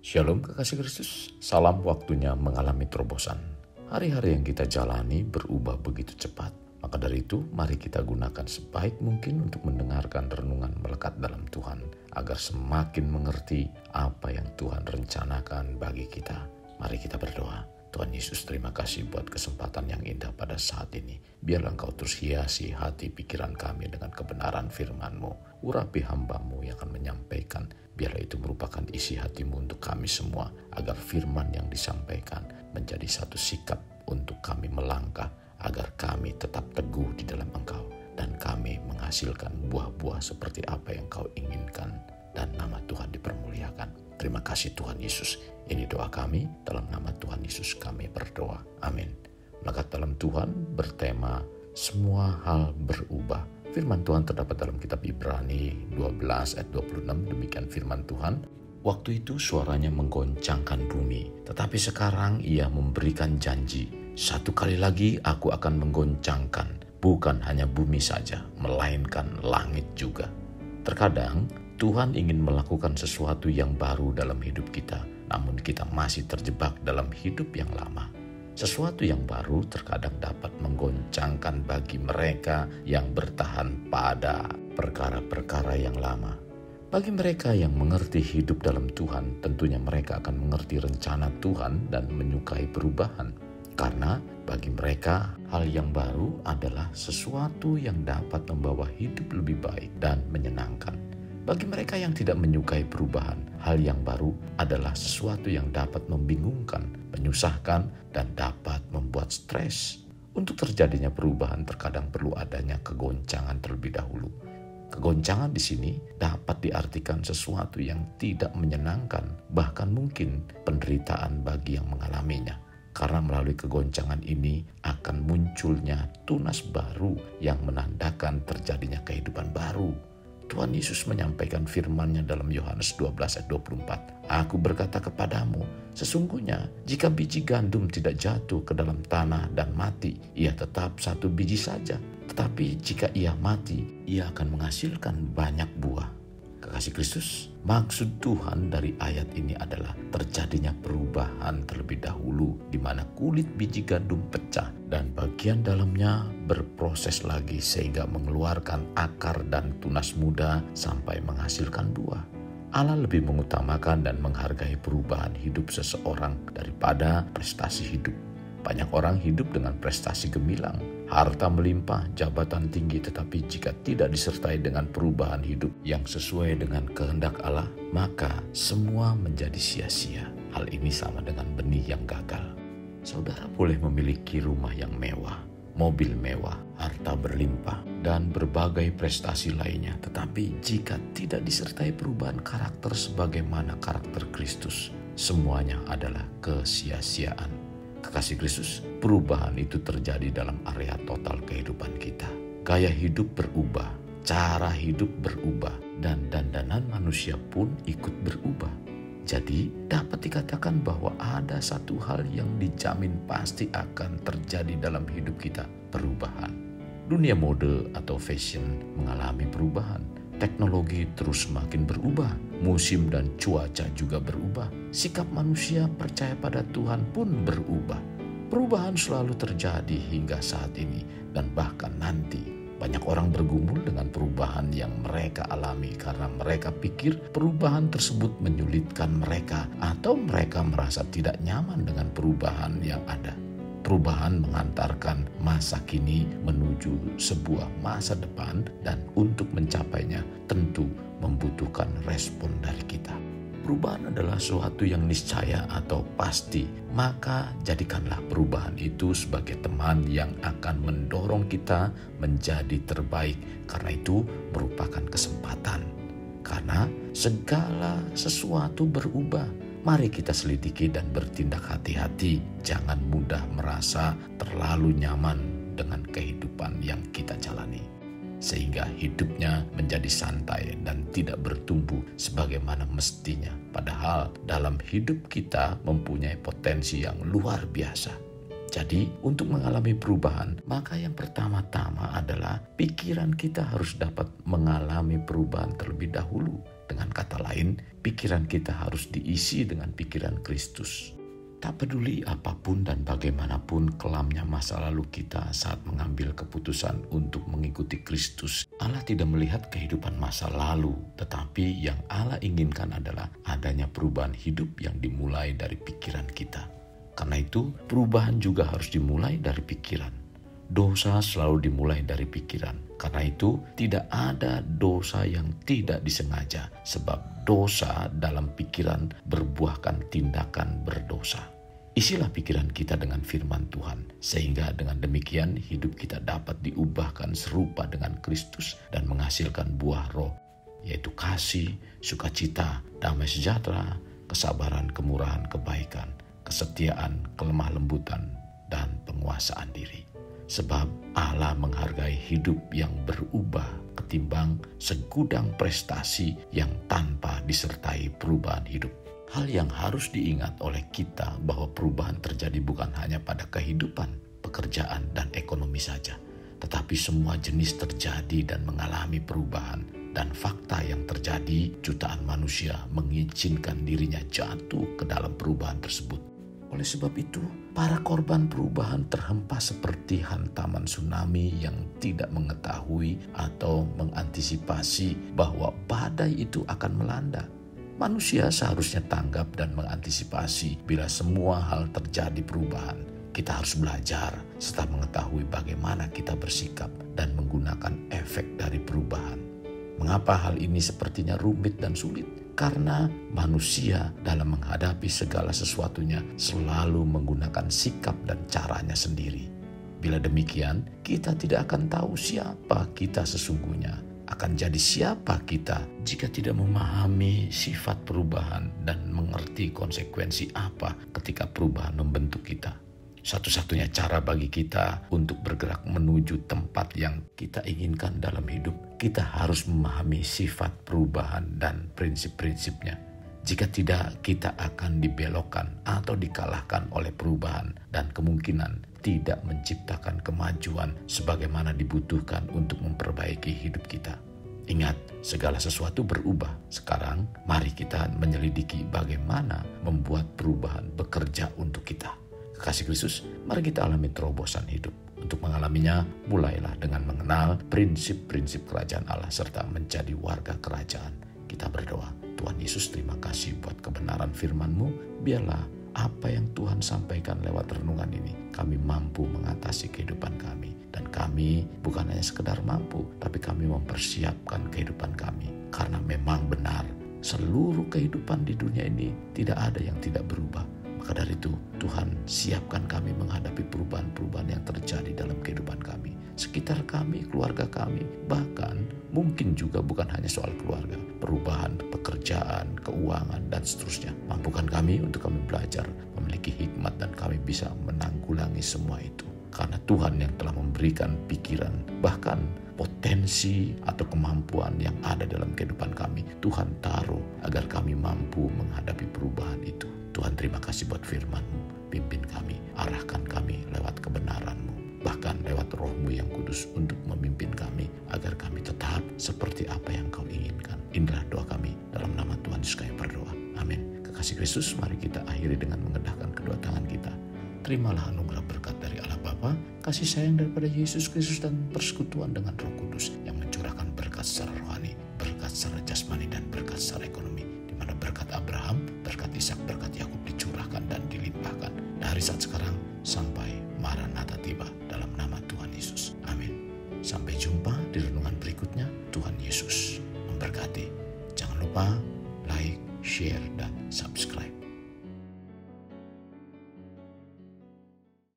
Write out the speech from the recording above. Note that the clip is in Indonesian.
Shalom kekasih Kristus, salam waktunya mengalami terobosan. Hari-hari yang kita jalani berubah begitu cepat. Maka dari itu, mari kita gunakan sebaik mungkin untuk mendengarkan renungan melekat dalam Tuhan, agar semakin mengerti apa yang Tuhan rencanakan bagi kita. Mari kita berdoa. Tuhan Yesus, terima kasih buat kesempatan yang indah pada saat ini. Biarlah Engkau terus hiasi hati pikiran kami dengan kebenaran firman-Mu. Urapi hamba-Mu yang akan menyampaikan. Biarlah itu merupakan isi hati-Mu untuk kami semua, agar firman yang disampaikan menjadi satu sikap untuk kami melangkah, agar kami tetap teguh di dalam Engkau, dan kami menghasilkan buah-buah seperti apa yang Kau inginkan, dan nama Tuhan dipermuliakan. Terima kasih Tuhan Yesus. Ini doa kami, dalam nama Tuhan Yesus kami berdoa. Amin. Melekat dalam Tuhan bertema semua hal berubah. Firman Tuhan terdapat dalam kitab Ibrani 12 ayat 26. Demikian firman Tuhan. Waktu itu suaranya menggoncangkan bumi, tetapi sekarang ia memberikan janji. Satu kali lagi aku akan menggoncangkan, bukan hanya bumi saja, melainkan langit juga. Terkadang Tuhan ingin melakukan sesuatu yang baru dalam hidup kita, namun kita masih terjebak dalam hidup yang lama. Sesuatu yang baru terkadang dapat menggoncangkan bagi mereka yang bertahan pada perkara-perkara yang lama. Bagi mereka yang mengerti hidup dalam Tuhan, tentunya mereka akan mengerti rencana Tuhan dan menyukai perubahan. Karena bagi mereka, hal yang baru adalah sesuatu yang dapat membawa hidup lebih baik dan menyenangkan. Bagi mereka yang tidak menyukai perubahan, hal yang baru adalah sesuatu yang dapat membingungkan, menyusahkan, dan dapat membuat stres. Untuk terjadinya perubahan terkadang perlu adanya kegoncangan terlebih dahulu. Kegoncangan di sini dapat diartikan sesuatu yang tidak menyenangkan, bahkan mungkin penderitaan bagi yang mengalaminya. Karena melalui kegoncangan ini akan munculnya tunas baru yang menandakan terjadinya kehidupan baru. Tuhan Yesus menyampaikan firman-Nya dalam Yohanes 12 ayat 24. Aku berkata kepadamu, sesungguhnya jika biji gandum tidak jatuh ke dalam tanah dan mati, ia tetap satu biji saja. Tetapi jika ia mati, ia akan menghasilkan banyak buah. Kekasih Kristus, maksud Tuhan dari ayat ini adalah terjadinya perubahan terlebih dahulu, di mana kulit biji gandum pecah dan bagian dalamnya berproses lagi sehingga mengeluarkan akar dan tunas muda sampai menghasilkan buah. Allah lebih mengutamakan dan menghargai perubahan hidup seseorang daripada prestasi hidup. Banyak orang hidup dengan prestasi gemilang, harta melimpah, jabatan tinggi, tetapi jika tidak disertai dengan perubahan hidup yang sesuai dengan kehendak Allah, maka semua menjadi sia-sia. Hal ini sama dengan benih yang gagal. Saudara boleh memiliki rumah yang mewah, mobil mewah, harta berlimpah, dan berbagai prestasi lainnya, tetapi jika tidak disertai perubahan karakter sebagaimana karakter Kristus, semuanya adalah kesia-siaan. Kekasih Kristus, perubahan itu terjadi dalam area total kehidupan kita. Gaya hidup berubah, cara hidup berubah, dan dandanan manusia pun ikut berubah. Jadi dapat dikatakan bahwa ada satu hal yang dijamin pasti akan terjadi dalam hidup kita, perubahan. Dunia mode atau fashion mengalami perubahan. Teknologi terus semakin berubah, musim dan cuaca juga berubah. Sikap manusia percaya pada Tuhan pun berubah. Perubahan selalu terjadi hingga saat ini dan bahkan nanti. Banyak orang bergumul dengan perubahan yang mereka alami karena mereka pikir perubahan tersebut menyulitkan mereka atau mereka merasa tidak nyaman dengan perubahan yang ada. Perubahan mengantarkan masa kini menuju sebuah masa depan dan untuk mencapainya tentu membutuhkan respon dari kita. Perubahan adalah sesuatu yang niscaya atau pasti, maka jadikanlah perubahan itu sebagai teman yang akan mendorong kita menjadi terbaik, karena itu merupakan kesempatan. Karena segala sesuatu berubah. Mari kita selidiki dan bertindak hati-hati. Jangan mudah merasa terlalu nyaman dengan kehidupan yang kita jalani, sehingga hidupnya menjadi santai dan tidak bertumbuh sebagaimana mestinya. Padahal dalam hidup kita mempunyai potensi yang luar biasa. Jadi untuk mengalami perubahan, maka yang pertama-tama adalah pikiran kita harus dapat mengalami perubahan terlebih dahulu. Dengan kata lain, pikiran kita harus diisi dengan pikiran Kristus. Tak peduli apapun dan bagaimanapun kelamnya masa lalu kita saat mengambil keputusan untuk mengikuti Kristus, Allah tidak melihat kehidupan masa lalu, tetapi yang Allah inginkan adalah adanya perubahan hidup yang dimulai dari pikiran kita. Karena itu, perubahan juga harus dimulai dari pikiran. Dosa selalu dimulai dari pikiran. Karena itu, tidak ada dosa yang tidak disengaja, sebab dosa dalam pikiran berbuahkan tindakan berdosa. Isilah pikiran kita dengan firman Tuhan, sehingga dengan demikian hidup kita dapat diubahkan serupa dengan Kristus dan menghasilkan buah roh, yaitu kasih, sukacita, damai sejahtera, kesabaran, kemurahan, kebaikan, kesetiaan, kelemah lembutan, dan penguasaan diri. Sebab Allah menghargai hidup yang berubah ketimbang segudang prestasi yang tanpa disertai perubahan hidup. Hal yang harus diingat oleh kita bahwa perubahan terjadi bukan hanya pada kehidupan, pekerjaan, dan ekonomi saja, tetapi semua jenis terjadi dan mengalami perubahan. Dan fakta yang terjadi, jutaan manusia mengizinkan dirinya jatuh ke dalam perubahan tersebut. Oleh sebab itu, para korban perubahan terhempas seperti hantaman tsunami yang tidak mengetahui atau mengantisipasi bahwa badai itu akan melanda. Manusia seharusnya tanggap dan mengantisipasi bila semua hal terjadi perubahan. Kita harus belajar serta mengetahui bagaimana kita bersikap dan menggunakan efek dari perubahan. Mengapa hal ini sepertinya rumit dan sulit? Karena manusia dalam menghadapi segala sesuatunya selalu menggunakan sikap dan caranya sendiri. Bila demikian, kita tidak akan tahu siapa kita sesungguhnya. Akan jadi siapa kita jika tidak memahami sifat perubahan dan mengerti konsekuensi apa ketika perubahan membentuk kita. Satu-satunya cara bagi kita untuk bergerak menuju tempat yang kita inginkan dalam hidup, kita harus memahami sifat perubahan dan prinsip-prinsipnya. Jika tidak, kita akan dibelokkan atau dikalahkan oleh perubahan dan kemungkinan tidak menciptakan kemajuan sebagaimana dibutuhkan untuk memperbaiki hidup kita. Ingat, segala sesuatu berubah. Sekarang, mari kita menyelidiki bagaimana membuat perubahan bekerja untuk kita. Kekasih Kristus, mari kita alami terobosan hidup. Untuk mengalaminya, mulailah dengan mengenal prinsip-prinsip kerajaan Allah serta menjadi warga kerajaan. Kita berdoa, Tuhan Yesus, terima kasih buat kebenaran firman-Mu. Biarlah apa yang Tuhan sampaikan lewat renungan ini, kami mampu mengatasi kehidupan kami. Dan kami bukan hanya sekedar mampu, tapi kami mempersiapkan kehidupan kami. Karena memang benar, seluruh kehidupan di dunia ini tidak ada yang tidak berubah. Maka dari itu, Tuhan siapkan kami menghadapi perubahan-perubahan yang terjadi dalam kehidupan kami, sekitar kami, keluarga kami, bahkan mungkin juga bukan hanya soal keluarga, perubahan, pekerjaan, keuangan, dan seterusnya. Mampukan kami untuk kami belajar, memiliki hikmat, dan kami bisa menanggulangi semua itu. Karena Tuhan yang telah memberikan pikiran, bahkan potensi atau kemampuan yang ada dalam kehidupan kami, Tuhan taruh agar kami mampu menghadapi perubahan itu. Tuhan, terima kasih buat firman-Mu. Pimpin kami, arahkan kami lewat kebenaran-Mu, bahkan lewat Roh-Mu yang kudus untuk memimpin kami agar kami tetap seperti apa yang Kau inginkan. Inilah doa kami, dalam nama Tuhan Yesus kami berdoa. Amin. Kekasih Kristus, mari kita akhiri dengan mengendahkan kedua tangan kita. Terimalah anugerah berkat dari Allah Bapa, kasih sayang daripada Yesus Kristus, dan persekutuan dengan Roh Kudus yang mencurahkan berkat secara rohani, berkat secara jasmani, dan berkat secara ekonomi. Di mana berkat Abraham, berkat Ishak, berkat Yakub dicurahkan dan dilimpahkan dari saat sekarang sampai Maranatha tiba, dalam nama Tuhan Yesus. Amin. Sampai jumpa di renungan berikutnya. Tuhan Yesus memberkati. Jangan lupa like, share, dan subscribe.